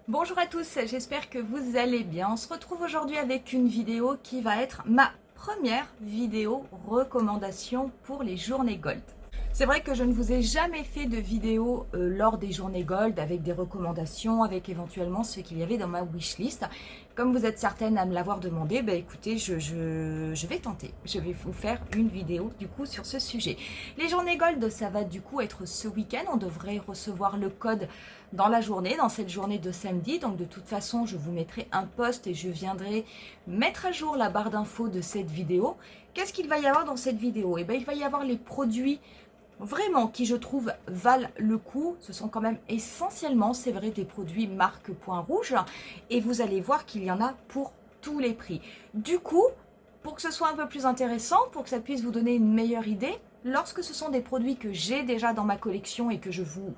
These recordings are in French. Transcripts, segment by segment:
Bonjour à tous, j'espère que vous allez bien. On se retrouve aujourd'hui avec une vidéo qui va être ma première vidéo recommandation pour les journées Gold. C'est vrai que je ne vous ai jamais fait de vidéo lors des journées Gold avec des recommandations, avec éventuellement ce qu'il y avait dans ma wishlist. Comme vous êtes certaines à me l'avoir demandé, écoutez, je vais tenter. Je vais vous faire une vidéo du coup sur ce sujet. Les journées Gold, ça va du coup être ce week-end. On devrait recevoir le code dans la journée, dans cette journée de samedi. Donc de toute façon, je vous mettrai un post et je viendrai mettre à jour la barre d'infos de cette vidéo. Qu'est-ce qu'il va y avoir dans cette vidéo? Il va y avoir les produits vraiment qui je trouve valent le coup. Ce sont quand même essentiellement, c'est vrai, des produits marque Point Rouge et vous allez voir qu'il y en a pour tous les prix. Du coup, pour que ce soit un peu plus intéressant, pour que ça puisse vous donner une meilleure idée, lorsque ce sont des produits que j'ai déjà dans ma collection et que je vous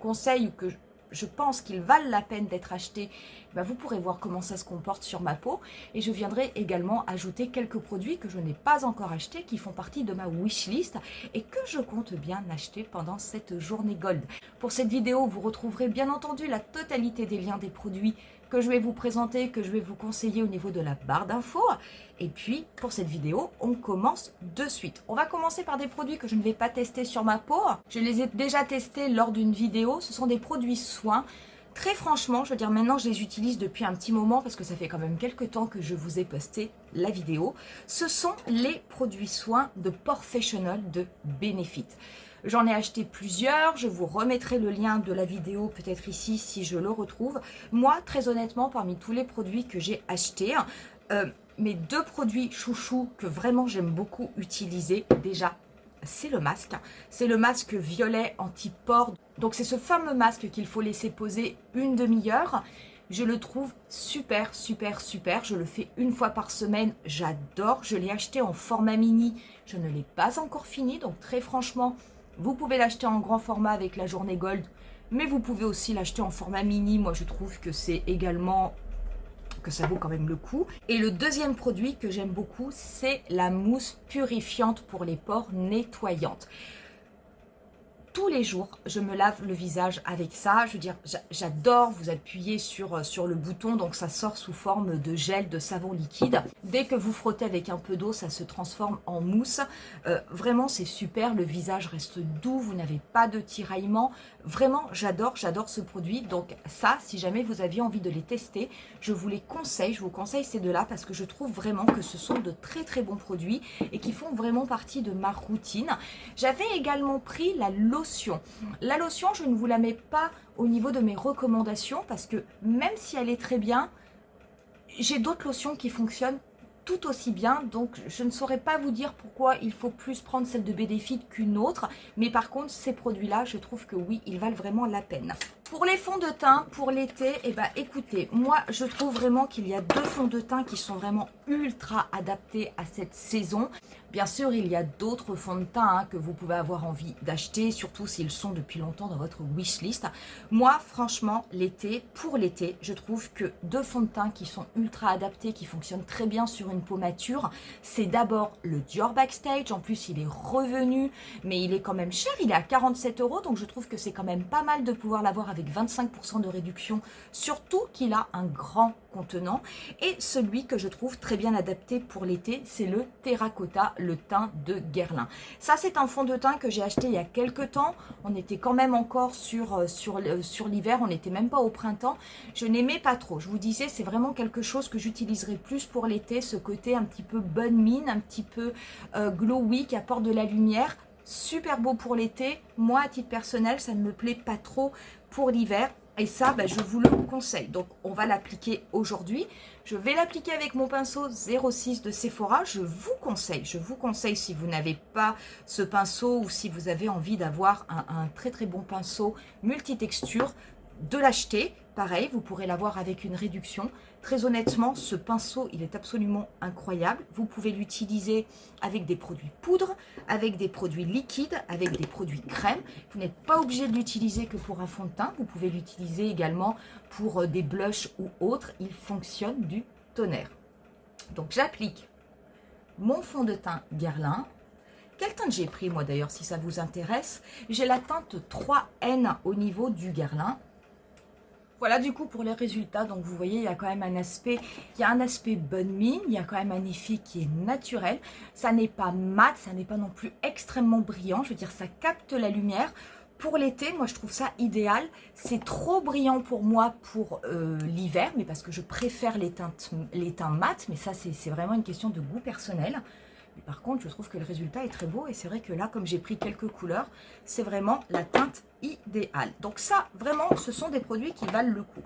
conseille ou que je pense qu'ils valent la peine d'être achetés, vous pourrez voir comment ça se comporte sur ma peau. Et je viendrai également ajouter quelques produits que je n'ai pas encore achetés, qui font partie de ma wishlist et que je compte bien acheter pendant cette journée Gold. Pour cette vidéo, vous retrouverez bien entendu la totalité des liens des produits que je vais vous présenter, que je vais vous conseiller au niveau de la barre d'infos. Et puis, pour cette vidéo, on commence de suite. On va commencer par des produits que je ne vais pas tester sur ma peau. Je les ai déjà testés lors d'une vidéo. Ce sont des produits soins. Très franchement, je veux dire, maintenant, je les utilise depuis un petit moment parce que ça fait quand même quelques temps que je vous ai posté la vidéo. Ce sont les produits soins de Porefessional de Benefit. J'en ai acheté plusieurs, je vous remettrai le lien de la vidéo peut-être ici si je le retrouve. Moi, très honnêtement, parmi tous les produits que j'ai achetés, mes deux produits chouchous que vraiment j'aime beaucoup utiliser, déjà, c'est le masque. C'est le masque violet anti-pores. Donc c'est ce fameux masque qu'il faut laisser poser une demi-heure. Je le trouve super, super, super. Je le fais une fois par semaine. J'adore. Je l'ai acheté en format mini. Je ne l'ai pas encore fini. Donc très franchement, vous pouvez l'acheter en grand format avec la journée Gold. Mais vous pouvez aussi l'acheter en format mini. Moi, je trouve que c'est également... que ça vaut quand même le coup. Et le deuxième produit que j'aime beaucoup, c'est la mousse purifiante pour les pores nettoyante. Tous les jours, je me lave le visage avec ça. Je veux dire, j'adore. Vous appuyez sur le bouton, donc ça sort sous forme de gel, de savon liquide. Dès que vous frottez avec un peu d'eau, ça se transforme en mousse. Vraiment, c'est super. Le visage reste doux. Vous n'avez pas de tiraillement. Vraiment, j'adore ce produit. Donc ça, si jamais vous aviez envie de les tester, je vous les conseille. Je vous conseille ces deux-là parce que je trouve vraiment que ce sont de très très bons produits et qui font vraiment partie de ma routine. J'avais également pris la lotion. La lotion, je ne vous la mets pas au niveau de mes recommandations parce que même si elle est très bien, j'ai d'autres lotions qui fonctionnent tout aussi bien, donc je ne saurais pas vous dire pourquoi il faut plus prendre celle de Benefit qu'une autre, mais par contre ces produits-là, je trouve que oui, ils valent vraiment la peine. Pour les fonds de teint, pour l'été, écoutez, moi je trouve vraiment qu'il y a deux fonds de teint qui sont vraiment ultra adaptés à cette saison. Bien sûr, il y a d'autres fonds de teint que vous pouvez avoir envie d'acheter, surtout s'ils sont depuis longtemps dans votre wishlist. Moi, franchement, pour l'été, je trouve que deux fonds de teint qui sont ultra adaptés, qui fonctionnent très bien sur une peau mature, c'est d'abord le Dior Backstage. En plus, il est revenu, mais il est quand même cher, il est à 47 €, donc je trouve que c'est quand même pas mal de pouvoir l'avoir avec 25% de réduction, surtout qu'il a un grand contenant. Et celui que je trouve très bien adapté pour l'été, c'est le Terracotta, le teint de Guerlain. Ça, c'est un fond de teint que j'ai acheté il y a quelques temps. On était quand même encore sur l'hiver, on n'était même pas au printemps. Je n'aimais pas trop. Je vous disais, c'est vraiment quelque chose que j'utiliserai plus pour l'été, ce côté un petit peu bonne mine, un petit peu glowy, qui apporte de la lumière. Super beau pour l'été. Moi, à titre personnel, ça ne me plaît pas trop pour l'hiver. Et ça, je vous le conseille. Donc, on va l'appliquer aujourd'hui. Je vais l'appliquer avec mon pinceau 06 de Sephora. Je vous conseille si vous n'avez pas ce pinceau ou si vous avez envie d'avoir un très très bon pinceau multitexture, de l'acheter. Pareil, vous pourrez l'avoir avec une réduction. Très honnêtement, ce pinceau, il est absolument incroyable. Vous pouvez l'utiliser avec des produits poudre, avec des produits liquides, avec des produits crème. Vous n'êtes pas obligé de l'utiliser que pour un fond de teint. Vous pouvez l'utiliser également pour des blushs ou autres. Il fonctionne du tonnerre. Donc, j'applique mon fond de teint Guerlain. Quelle teinte j'ai pris, moi, d'ailleurs, si ça vous intéresse? J'ai la teinte 3N au niveau du Guerlain. Voilà du coup pour les résultats, donc vous voyez il y a quand même un aspect, bonne mine, il y a quand même un effet qui est naturel, ça n'est pas mat, ça n'est pas non plus extrêmement brillant, je veux dire ça capte la lumière. Pour l'été, moi je trouve ça idéal, c'est trop brillant pour moi pour l'hiver, mais parce que je préfère les teints mat, mais ça c'est vraiment une question de goût personnel. Mais par contre, je trouve que le résultat est très beau et c'est vrai que là, comme j'ai pris quelques couleurs, c'est vraiment la teinte idéale. Donc ça, vraiment, ce sont des produits qui valent le coup.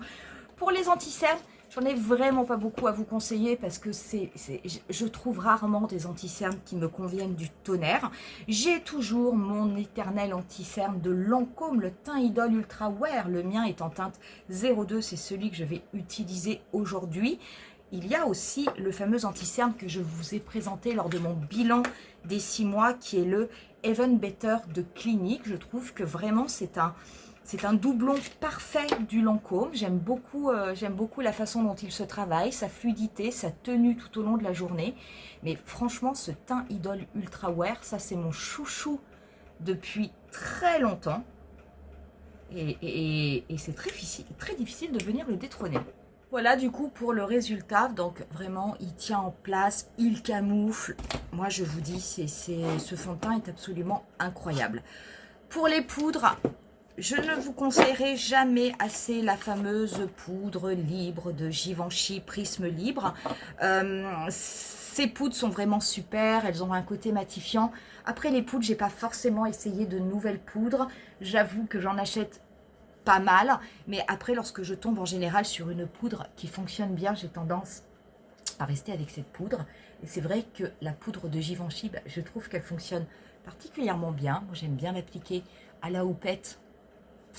Pour les anti-cernes, j'en ai vraiment pas beaucoup à vous conseiller parce que je trouve rarement des anti-cernes qui me conviennent du tonnerre. J'ai toujours mon éternel anti-cerne de Lancôme, le teint Idole Ultra Wear. Le mien est en teinte 02, c'est celui que je vais utiliser aujourd'hui. Il y a aussi le fameux anti-cerne que je vous ai présenté lors de mon bilan des 6 mois qui est le Even Better de Clinique. Je trouve que vraiment c'est un doublon parfait du Lancôme. J'aime beaucoup la façon dont il se travaille, sa fluidité, sa tenue tout au long de la journée. Mais franchement, ce teint Idole Ultra Wear, ça c'est mon chouchou depuis très longtemps. Et c'est très difficile de venir le détrôner. Voilà du coup pour le résultat, donc vraiment il tient en place, il camoufle. Moi je vous dis, ce fond de teint est absolument incroyable. Pour les poudres, je ne vous conseillerai jamais assez la fameuse poudre libre de Givenchy Prisme Libre. Ces poudres sont vraiment super, elles ont un côté matifiant. Après les poudres, j'ai pas forcément essayé de nouvelles poudres. J'avoue que j'en achète pas mal, mais après lorsque je tombe en général sur une poudre qui fonctionne bien, j'ai tendance à rester avec cette poudre. Et c'est vrai que la poudre de Givenchy, je trouve qu'elle fonctionne particulièrement bien. Moi j'aime bien l'appliquer à la houppette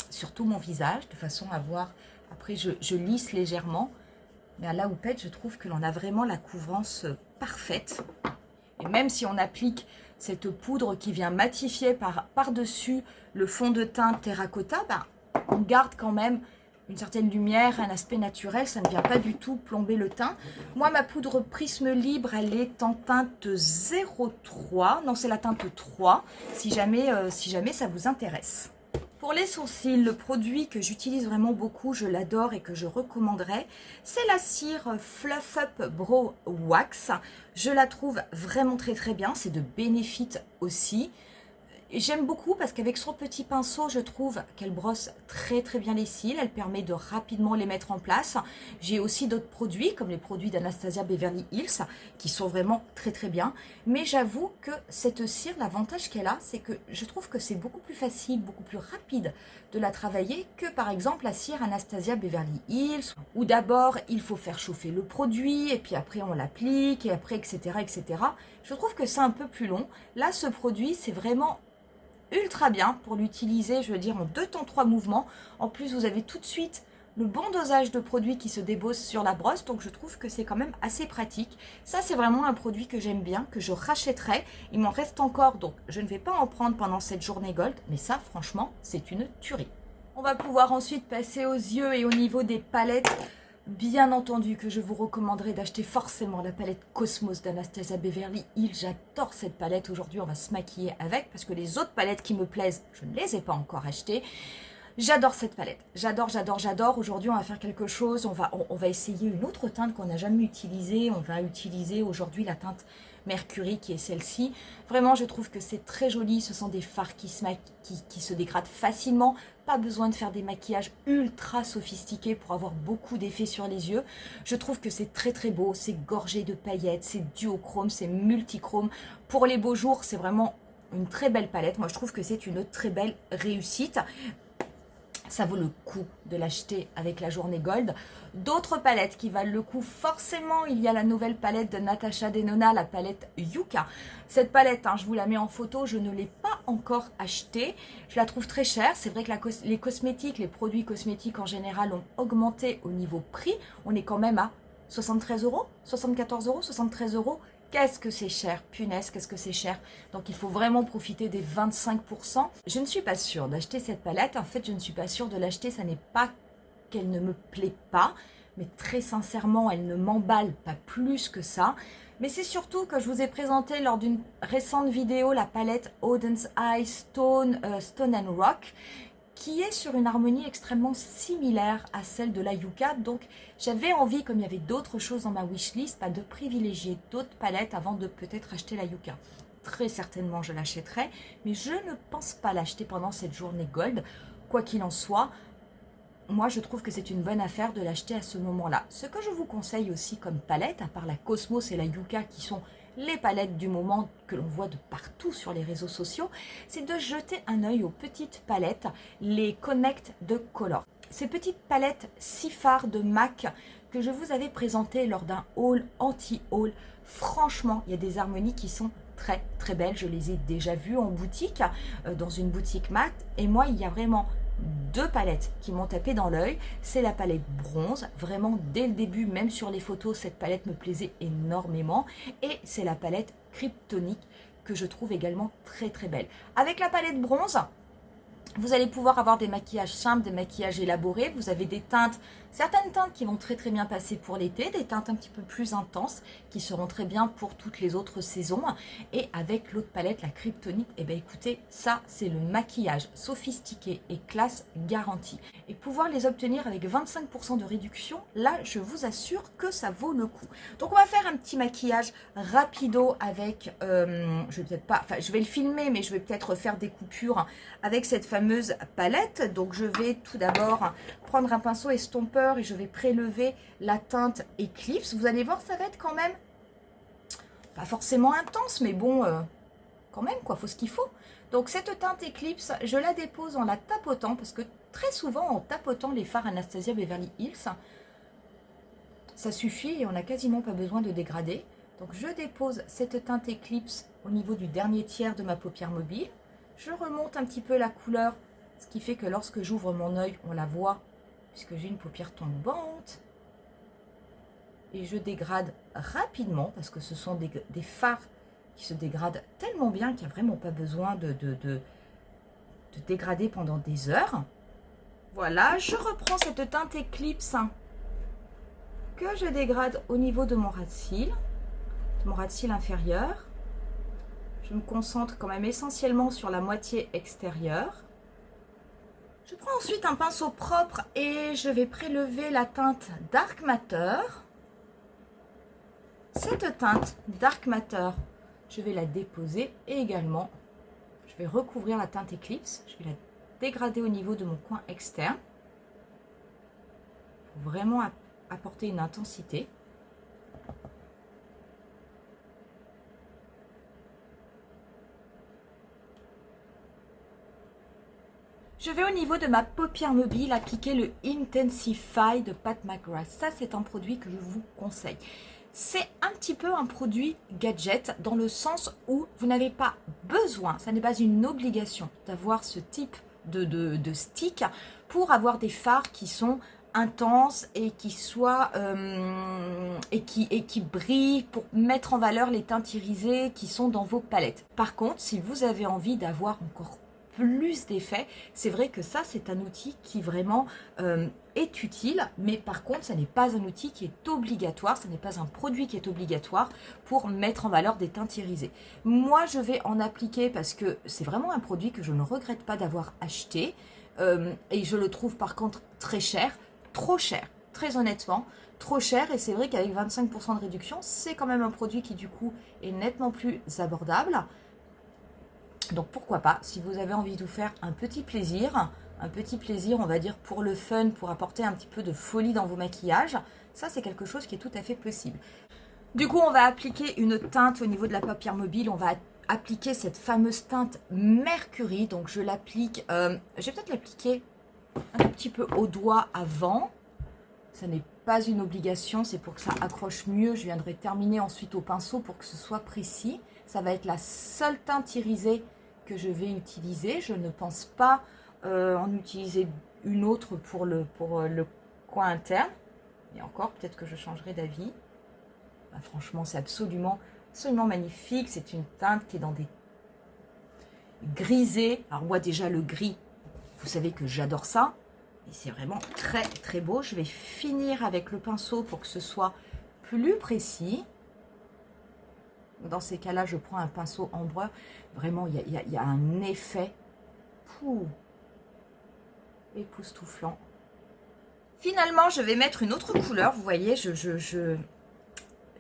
sur tout mon visage, de façon à voir, après je lisse légèrement, mais à la houppette je trouve que l'on a vraiment la couvrance parfaite. Et même si on applique cette poudre qui vient matifier par-dessus le fond de teint terracotta, on garde quand même une certaine lumière, un aspect naturel, ça ne vient pas du tout plomber le teint. Moi, ma poudre Prisme Libre, elle est en teinte 03, non c'est la teinte 3, si jamais ça vous intéresse. Pour les sourcils, le produit que j'utilise vraiment beaucoup, je l'adore et que je recommanderais, c'est la cire Fluff Up Brow Wax. Je la trouve vraiment très bien, c'est de Benefit aussi. J'aime beaucoup parce qu'avec son petit pinceau, je trouve qu'elle brosse très bien les cils. Elle permet de rapidement les mettre en place. J'ai aussi d'autres produits, comme les produits d'Anastasia Beverly Hills, qui sont vraiment très bien. Mais j'avoue que cette cire, l'avantage qu'elle a, c'est que je trouve que c'est beaucoup plus facile, beaucoup plus rapide de la travailler que par exemple la cire Anastasia Beverly Hills, où d'abord il faut faire chauffer le produit, et puis après on l'applique, et après etc. Je trouve que c'est un peu plus long. Là, ce produit, c'est vraiment ultra bien pour l'utiliser, je veux dire, en 2 temps 3 mouvements. En plus, vous avez tout de suite le bon dosage de produit qui se débose sur la brosse, donc je trouve que c'est quand même assez pratique. Ça, c'est vraiment un produit que j'aime bien, que je rachèterai. Il m'en reste encore, donc je ne vais pas en prendre pendant cette journée gold, mais ça, franchement, c'est une tuerie. On va pouvoir ensuite passer aux yeux et au niveau des palettes. Bien entendu que je vous recommanderais d'acheter forcément la palette Cosmos d'Anastasia Beverly Hills. J'adore cette palette. Aujourd'hui, on va se maquiller avec parce que les autres palettes qui me plaisent, je ne les ai pas encore achetées. J'adore cette palette. J'adore. Aujourd'hui, on va faire quelque chose. On va essayer une autre teinte qu'on n'a jamais utilisée. On va utiliser aujourd'hui la teinte Mercury qui est celle-ci. Vraiment, je trouve que c'est très joli. Ce sont des fards qui se dégradent facilement. Pas besoin de faire des maquillages ultra sophistiqués pour avoir beaucoup d'effets sur les yeux. Je trouve que c'est très beau. C'est gorgé de paillettes, c'est duochrome, c'est multichrome. Pour les beaux jours, c'est vraiment une très belle palette. Moi, je trouve que c'est une très belle réussite. Ça vaut le coup de l'acheter avec la journée gold. D'autres palettes qui valent le coup, forcément, il y a la nouvelle palette de Natasha Denona, la palette Yuka. Cette palette, je vous la mets en photo, je ne l'ai pas encore achetée. Je la trouve très chère. C'est vrai que les cosmétiques, les produits cosmétiques en général ont augmenté au niveau prix. On est quand même à 73 €, 74 €, 73 €. Qu'est-ce que c'est cher, punaise, qu'est-ce que c'est cher. Donc il faut vraiment profiter des 25%. Je ne suis pas sûre d'acheter cette palette. En fait, je ne suis pas sûre de l'acheter. Ça n'est pas qu'elle ne me plaît pas, mais très sincèrement, elle ne m'emballe pas plus que ça. Mais c'est surtout que je vous ai présenté lors d'une récente vidéo la palette Auden's Eye Stone and Rock, qui est sur une harmonie extrêmement similaire à celle de la Yucca. Donc j'avais envie, comme il y avait d'autres choses dans ma wishlist, de privilégier d'autres palettes avant de peut-être acheter la Yucca. Très certainement je l'achèterai, mais je ne pense pas l'acheter pendant cette journée gold. Quoi qu'il en soit, moi je trouve que c'est une bonne affaire de l'acheter à ce moment-là. Ce que je vous conseille aussi comme palette, à part la Cosmos et la Yucca qui sont les palettes du moment que l'on voit de partout sur les réseaux sociaux, c'est de jeter un œil aux petites palettes, les Connect de Color. Ces petites palettes si phares de MAC que je vous avais présentées lors d'un haul anti-haul, franchement, il y a des harmonies qui sont très très belles. Je les ai déjà vues en boutique, dans une boutique mat, et moi il y a vraiment deux palettes qui m'ont tapé dans l'œil. C'est la palette bronze, vraiment dès le début, même sur les photos, cette palette me plaisait énormément. Et c'est la palette kryptonique que je trouve également très très belle. Avec la palette bronze, vous allez pouvoir avoir des maquillages simples, des maquillages élaborés. Vous avez des teintes, certaines teintes qui vont très très bien passer pour l'été, des teintes un petit peu plus intenses qui seront très bien pour toutes les autres saisons. Et avec l'autre palette, la kryptonique, et bien écoutez, ça c'est le maquillage sophistiqué et classe garantie. Et pouvoir les obtenir avec 25% de réduction, là je vous assure que ça vaut le coup. Donc on va faire un petit maquillage rapido avec, je vais peut-être pas, enfin je vais le filmer, mais je vais peut-être faire des coupures avec cette fameuse palette. Donc je vais tout d'abord prendre un pinceau estompeur et je vais prélever la teinte Eclipse. Vous allez voir, ça va être quand même pas forcément intense, mais bon, quand même quoi, faut ce qu'il faut. Donc cette teinte Eclipse, je la dépose en la tapotant, parce que très souvent en tapotant les fards Anastasia Beverly Hills, ça suffit et on n'a quasiment pas besoin de dégrader. Donc je dépose cette teinte Eclipse au niveau du dernier tiers de ma paupière mobile. Je remonte un petit peu la couleur, ce qui fait que lorsque j'ouvre mon œil, on la voit, puisque j'ai une paupière tombante. Et je dégrade rapidement, parce que ce sont des fards qui se dégradent tellement bien qu'il n'y a vraiment pas besoin de dégrader pendant des heures. Voilà, je reprends cette teinte Eclipse que je dégrade au niveau de mon ras de cils inférieur. Je me concentre quand même essentiellement sur la moitié extérieure. Je prends ensuite un pinceau propre et je vais prélever la teinte Dark Matter. Cette teinte Dark Matter, je vais la déposer et également, je vais recouvrir la teinte Eclipse. Je vais la dégrader au niveau de mon coin externe pour vraiment apporter une intensité. Je vais au niveau de ma paupière mobile appliquer le Intensify de Pat McGrath. Ça, c'est un produit que je vous conseille. C'est un petit peu un produit gadget dans le sens où vous n'avez pas besoin, ça n'est pas une obligation d'avoir ce type de stick pour avoir des fards qui sont intenses et qui soient et qui brillent pour mettre en valeur les teintes irisées qui sont dans vos palettes. Par contre, si vous avez envie d'avoir encore plus d'effets, c'est vrai que ça c'est un outil qui vraiment est utile, mais par contre ça n'est pas un outil qui est obligatoire, ce n'est pas un produit qui est obligatoire pour mettre en valeur des teintes irisées. Moi je vais en appliquer parce que c'est vraiment un produit que je ne regrette pas d'avoir acheté et je le trouve par contre très cher, trop cher, très honnêtement, trop cher, et c'est vrai qu'avec 25% de réduction, c'est quand même un produit qui du coup est nettement plus abordable. Donc pourquoi pas, si vous avez envie de vous faire un petit plaisir on va dire pour le fun, pour apporter un petit peu de folie dans vos maquillages, ça c'est quelque chose qui est tout à fait possible. Du coup on va appliquer une teinte au niveau de la paupière mobile, on va appliquer cette fameuse teinte Mercury, donc je l'applique, je vais peut-être l'appliquer un tout petit peu au doigt avant, ça n'est pas une obligation, c'est pour que ça accroche mieux, je viendrai terminer ensuite au pinceau pour que ce soit précis. Ça va être la seule teinte irisée que je vais utiliser. Je ne pense pas en utiliser une autre pour le coin interne. Et encore, peut-être que je changerai d'avis. Ben, franchement, c'est absolument magnifique. C'est une teinte qui est dans des grisés. Alors moi, déjà, le gris, vous savez que j'adore ça. Et c'est vraiment très, très beau. Je vais finir avec le pinceau pour que ce soit plus précis. Dans ces cas-là, je prends un pinceau ambreur. Vraiment, il y a un effet. Pouh. époustouflant. Finalement, je vais mettre une autre couleur. Vous voyez, je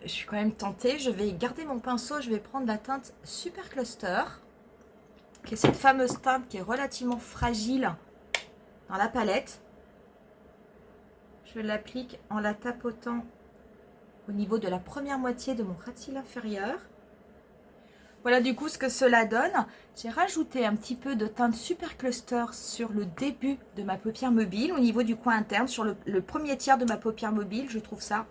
suis quand même tentée. Je vais garder mon pinceau. Je vais prendre la teinte Super Cluster, qui est cette fameuse teinte qui est relativement fragile dans la palette. Je l'applique en la tapotant au niveau de la première moitié de mon ras de cils inférieur. Voilà du coup ce que cela donne. J'ai rajouté un petit peu de teinte Super Cluster sur le début de ma paupière mobile, au niveau du coin interne, sur le premier tiers de ma paupière mobile. Je trouve ça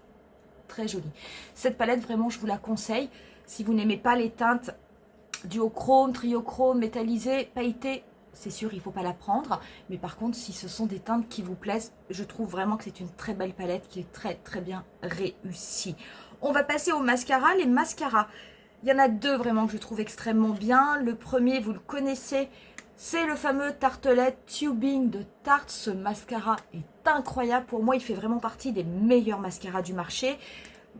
très joli. Cette palette, vraiment, je vous la conseille. Si vous n'aimez pas les teintes duochrome, triochrome, métallisé, pailleté, c'est sûr, il ne faut pas la prendre. Mais par contre, si ce sont des teintes qui vous plaisent, je trouve vraiment que c'est une très belle palette qui est très très bien réussie. On va passer au mascara. Les mascaras, il y en a deux vraiment que je trouve extrêmement bien. Le premier, vous le connaissez, c'est le fameux Tartelette Tubing de Tarte. Ce mascara est incroyable. Pour moi, il fait vraiment partie des meilleurs mascaras du marché.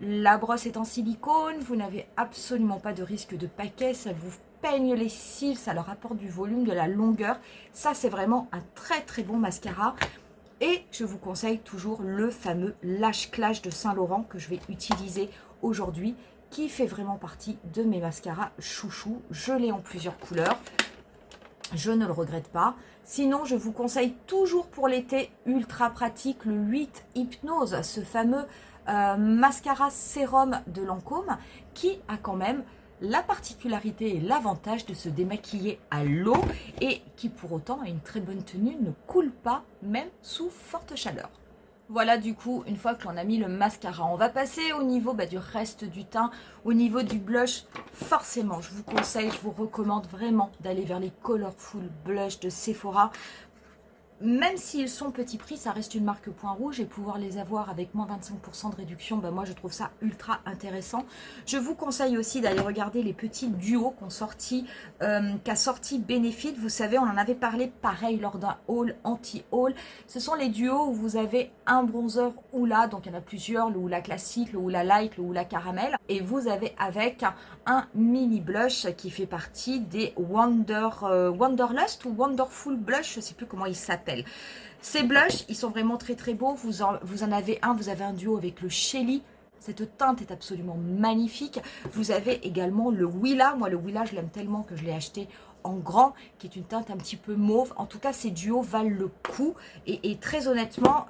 La brosse est en silicone, vous n'avez absolument pas de risque de paquet, ça vous peigne les cils, ça leur apporte du volume, de la longueur. Ça, c'est vraiment un très très bon mascara. Et je vous conseille toujours le fameux Lash Clash de Saint Laurent que je vais utiliser aujourd'hui, qui fait vraiment partie de mes mascaras chouchou. Je l'ai en plusieurs couleurs, je ne le regrette pas. Sinon, je vous conseille toujours pour l'été, ultra pratique, le 8 Hypnose, ce fameux mascara sérum de Lancôme, qui a quand même la particularité et l'avantage de se démaquiller à l'eau et qui pour autant a une très bonne tenue, ne coule pas même sous forte chaleur. Voilà du coup, une fois que l'on a mis le mascara, on va passer au niveau du reste du teint, au niveau du blush. Forcément, je vous conseille, je vous recommande vraiment d'aller vers les Colorful Blush de Sephora. Même s'ils sont petit prix, ça reste une marque point rouge et pouvoir les avoir avec moins 25% de réduction, moi je trouve ça ultra intéressant. Je vous conseille aussi d'aller regarder les petits duos qu'a sorti Benefit. Vous savez, on en avait parlé pareil lors d'un haul, anti-haul. Ce sont les duos où vous avez un bronzer Hoola, donc il y en a plusieurs, le Hoola classique, le Hoola light, le Hoola caramel. Et vous avez avec un mini blush qui fait partie des Wanderlust ou Wonderful Blush, je ne sais plus comment il s'appelle. Ces blushs, ils sont vraiment très très beaux. Vous en avez vous avez un duo avec le Shelly. Cette teinte est absolument magnifique. Vous avez également le Willa. Moi, le Willa, je l'aime tellement que je l'ai acheté en grand, qui est une teinte un petit peu mauve. En tout cas, ces duos valent le coup. Et très honnêtement,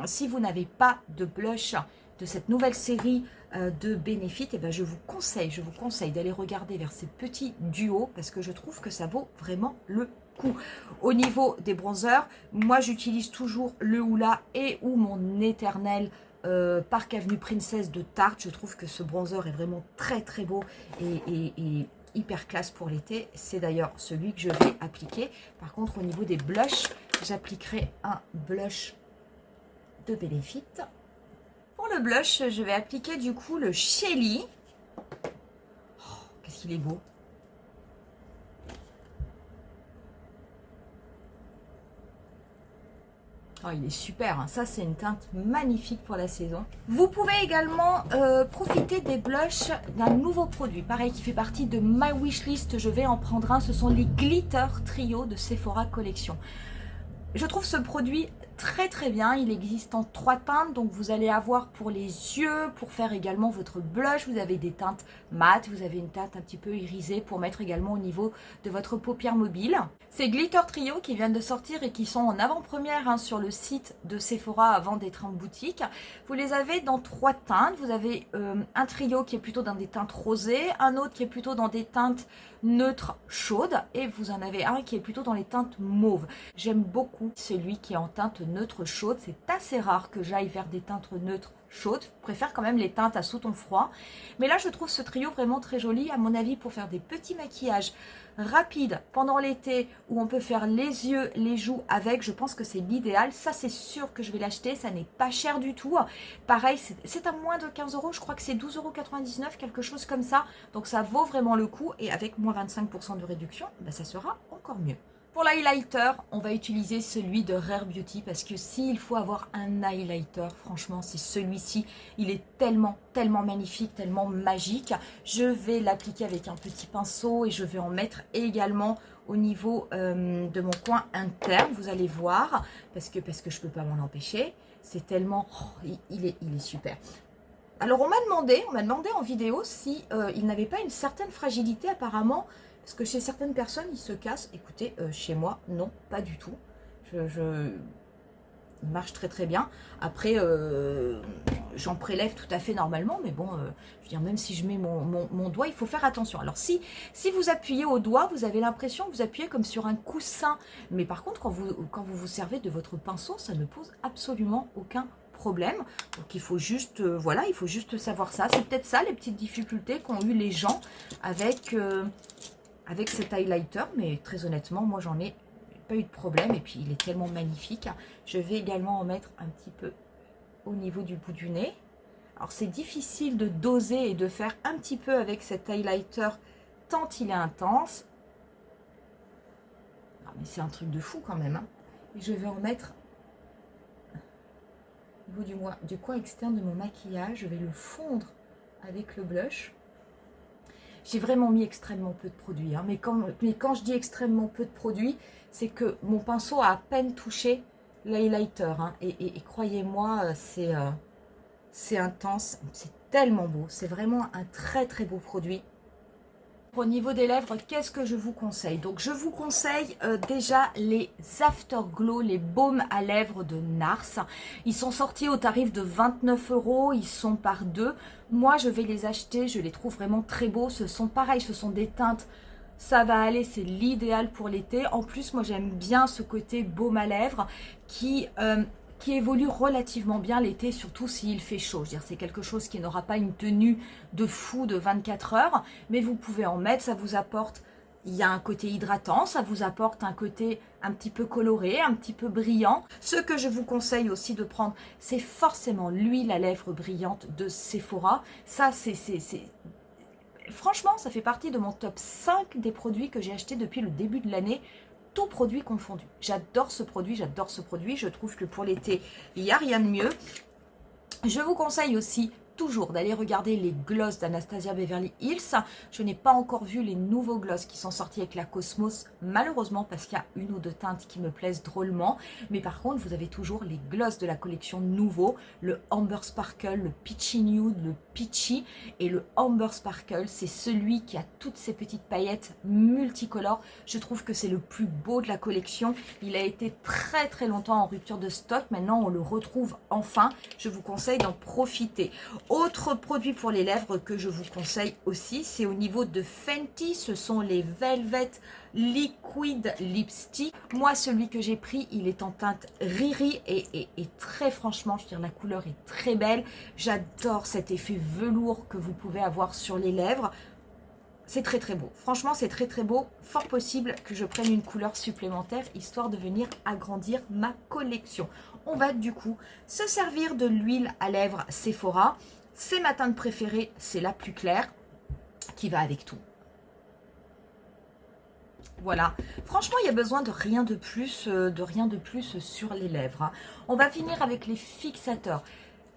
si vous n'avez pas de blush de cette nouvelle série de Benefit, je vous conseille d'aller regarder vers ces petits duos parce que je trouve que ça vaut vraiment le coup. Au niveau des bronzers, moi j'utilise toujours le Hoola et ou mon éternel Park Avenue Princess de Tarte. Je trouve que ce bronzer est vraiment très très beau et hyper classe pour l'été. C'est d'ailleurs celui que je vais appliquer. Par contre, au niveau des blushs, j'appliquerai un blush de Benefit. Pour le blush, je vais appliquer du coup le Shelly. Oh, qu'est-ce qu'il est beau! Oh, il est super, hein. Ça c'est une teinte magnifique pour la saison. Vous pouvez également profiter des blushs d'un nouveau produit, pareil qui fait partie de My Wishlist, je vais en prendre un, ce sont les Glitter Trio de Sephora Collection. Je trouve ce produit très très bien, il existe en 3 teintes, donc vous allez avoir pour les yeux, pour faire également votre blush, vous avez des teintes mat, vous avez une teinte un petit peu irisée pour mettre également au niveau de votre paupière mobile. Ces Glitter Trio qui viennent de sortir et qui sont en avant-première sur le site de Sephora avant d'être en boutique, vous les avez dans 3 teintes, vous avez un trio qui est plutôt dans des teintes rosées, un autre qui est plutôt dans des teintes neutres chaudes et vous en avez un qui est plutôt dans les teintes mauves. J'aime beaucoup celui qui est en teinte neutre chaude, c'est assez rare que j'aille vers des teintes neutres chaudes, je préfère quand même les teintes à sous-ton froid, mais là je trouve ce trio vraiment très joli à mon avis pour faire des petits maquillages rapides pendant l'été où on peut faire les yeux, les joues avec, je pense que c'est l'idéal. Ça c'est sûr que je vais l'acheter, ça n'est pas cher du tout, pareil c'est à moins de 15 €, je crois que c'est 12,99 €, quelque chose comme ça, donc ça vaut vraiment le coup et avec moins 25% de réduction, ça sera encore mieux. Pour l'highlighter, on va utiliser celui de Rare Beauty parce que s'il faut avoir un highlighter, franchement, c'est celui-ci. Il est tellement, tellement magnifique, tellement magique. Je vais l'appliquer avec un petit pinceau et je vais en mettre également au niveau de mon coin interne. Vous allez voir, parce que je ne peux pas m'en empêcher. C'est tellement... Oh, il est super. Alors, on m'a demandé en vidéo si il n'avait pas une certaine fragilité apparemment. Parce que chez certaines personnes, ils se cassent. Écoutez, chez moi, non, pas du tout. Il marche très très bien. Après, j'en prélève tout à fait normalement. Mais bon, je veux dire, même si je mets mon doigt, il faut faire attention. Alors, si vous appuyez au doigt, vous avez l'impression que vous appuyez comme sur un coussin. Mais par contre, quand vous servez de votre pinceau, ça ne pose absolument aucun problème. Donc, il faut juste, voilà, il faut juste savoir ça. C'est peut-être ça, les petites difficultés qu'ont eu les gens avec cet highlighter, mais très honnêtement, moi j'en ai pas eu de problème et puis il est tellement magnifique. Je vais également en mettre un petit peu au niveau du bout du nez. Alors c'est difficile de doser et de faire un petit peu avec cet highlighter tant il est intense. Ah, mais c'est un truc de fou quand même. Hein. Et je vais en mettre au niveau du coin externe de mon maquillage. Je vais le fondre avec le blush. J'ai vraiment mis extrêmement peu de produits. Hein. Mais quand je dis extrêmement peu de produits, c'est que mon pinceau a à peine touché l'highlighter. Hein. Et croyez-moi, c'est intense. C'est tellement beau. C'est vraiment un très très beau produit. Au niveau des lèvres, qu'est-ce que je vous conseille? Donc, je vous conseille déjà les Afterglow, les baumes à lèvres de NARS. Ils sont sortis au tarif de 29 €. Ils sont par deux. Moi, je vais les acheter. Je les trouve vraiment très beaux. Ce sont pareil, ce sont des teintes. Ça va aller, c'est l'idéal pour l'été. En plus, moi, j'aime bien ce côté baume à lèvres qui évolue relativement bien l'été, surtout s'il fait chaud. Je veux dire, c'est quelque chose qui n'aura pas une tenue de fou de 24 heures, mais vous pouvez en mettre, ça vous apporte, il y a un côté hydratant, ça vous apporte un côté un petit peu coloré, un petit peu brillant. Ce que je vous conseille aussi de prendre, c'est forcément l'huile à lèvres brillante de Sephora. Ça, franchement, ça fait partie de mon top 5 des produits que j'ai achetés depuis le début de l'année. Tout produit confondu. J'adore ce produit, j'adore ce produit. Je trouve que pour l'été, il n'y a rien de mieux. Je vous conseille aussi toujours d'aller regarder les gloss d'Anastasia Beverly Hills. Je n'ai pas encore vu les nouveaux gloss qui sont sortis avec la Cosmos, malheureusement, parce qu'il y a une ou deux teintes qui me plaisent drôlement. Mais par contre, vous avez toujours les gloss de la collection nouveau, le Amber Sparkle, le Peachy Nude, le Peachy. Et le Amber Sparkle, c'est celui qui a toutes ces petites paillettes multicolores. Je trouve que c'est le plus beau de la collection. Il a été très très longtemps en rupture de stock. Maintenant, on le retrouve enfin. Je vous conseille d'en profiter. Autre produit pour les lèvres que je vous conseille aussi, c'est au niveau de Fenty. Ce sont les Velvet Liquid Lipstick. Moi, celui que j'ai pris, il est en teinte Riri et très franchement, je veux dire, la couleur est très belle. J'adore cet effet velours que vous pouvez avoir sur les lèvres. C'est très très beau. Franchement, c'est très très beau. Fort possible que je prenne une couleur supplémentaire histoire de venir agrandir ma collection. On va du coup se servir de l'huile à lèvres Sephora. C'est ma teinte préférée, c'est la plus claire qui va avec tout. Voilà, franchement, il y a besoin de rien de plus sur les lèvres. Hein. On va finir avec les fixateurs.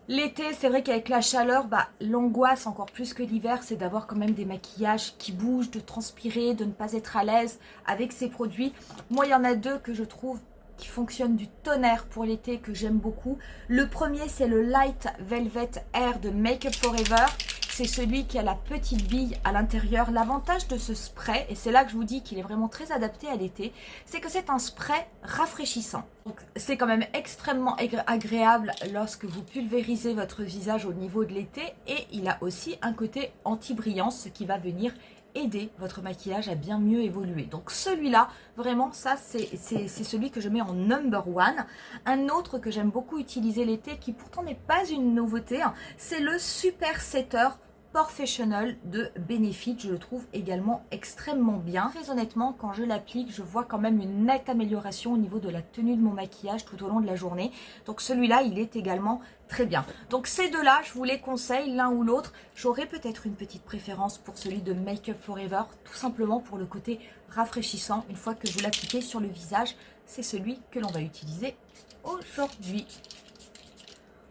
L'été, c'est vrai qu'avec la chaleur, l'angoisse encore plus que l'hiver, c'est d'avoir quand même des maquillages qui bougent, de transpirer, de ne pas être à l'aise avec ces produits. Moi, il y en a deux que je trouve qui fonctionnent du tonnerre pour l'été, que j'aime beaucoup. Le premier, c'est le Light Velvet Air de Make Up For Ever. C'est celui qui a la petite bille à l'intérieur. L'avantage de ce spray, et c'est là que je vous dis qu'il est vraiment très adapté à l'été, c'est que c'est un spray rafraîchissant. Donc c'est quand même extrêmement agréable lorsque vous pulvérisez votre visage au niveau de l'été. Et il a aussi un côté anti-brillance, ce qui va venir aider votre maquillage à bien mieux évoluer. Donc celui-là, vraiment, ça c'est celui que je mets en number one. Un autre que j'aime beaucoup utiliser l'été, qui pourtant n'est pas une nouveauté, hein, c'est le Super Setter Professional de Benefit. Je le trouve également extrêmement bien. Très honnêtement, quand je l'applique, je vois quand même une nette amélioration au niveau de la tenue de mon maquillage tout au long de la journée. Donc celui-là, il est également très bien. Donc ces deux-là, je vous les conseille l'un ou l'autre. J'aurais peut-être une petite préférence pour celui de Make Up Forever, tout simplement pour le côté rafraîchissant. Une fois que vous l'appliquez sur le visage, c'est celui que l'on va utiliser aujourd'hui.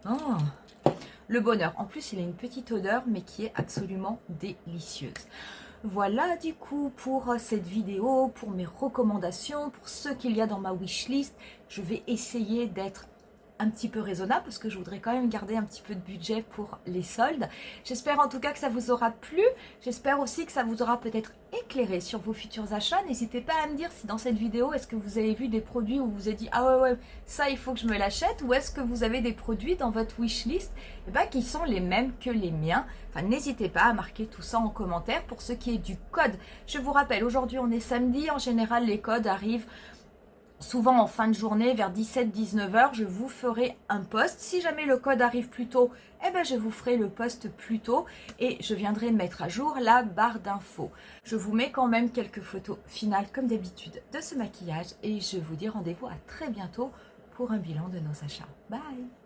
Oh, le bonheur. En plus, il a une petite odeur, mais qui est absolument délicieuse. Voilà du coup pour cette vidéo, pour mes recommandations, pour ce qu'il y a dans ma wishlist. Je vais essayer d'être un petit peu raisonnable parce que je voudrais quand même garder un petit peu de budget pour les soldes. J'espère en tout cas que ça vous aura plu. J'espère aussi que ça vous aura peut-être éclairé sur vos futurs achats. N'hésitez pas à me dire si dans cette vidéo, est-ce que vous avez vu des produits où vous vous êtes dit « Ah ouais, ça il faut que je me l'achète » ou est-ce que vous avez des produits dans votre wishlist qui sont les mêmes que les miens. Enfin, n'hésitez pas à marquer tout ça en commentaire. Pour ce qui est du code, je vous rappelle, aujourd'hui on est samedi. En général, les codes arrivent souvent en fin de journée, vers 17-19 heures, je vous ferai un post. Si jamais le code arrive plus tôt, je vous ferai le post plus tôt et je viendrai mettre à jour la barre d'infos. Je vous mets quand même quelques photos finales, comme d'habitude, de ce maquillage et je vous dis rendez-vous à très bientôt pour un bilan de nos achats. Bye!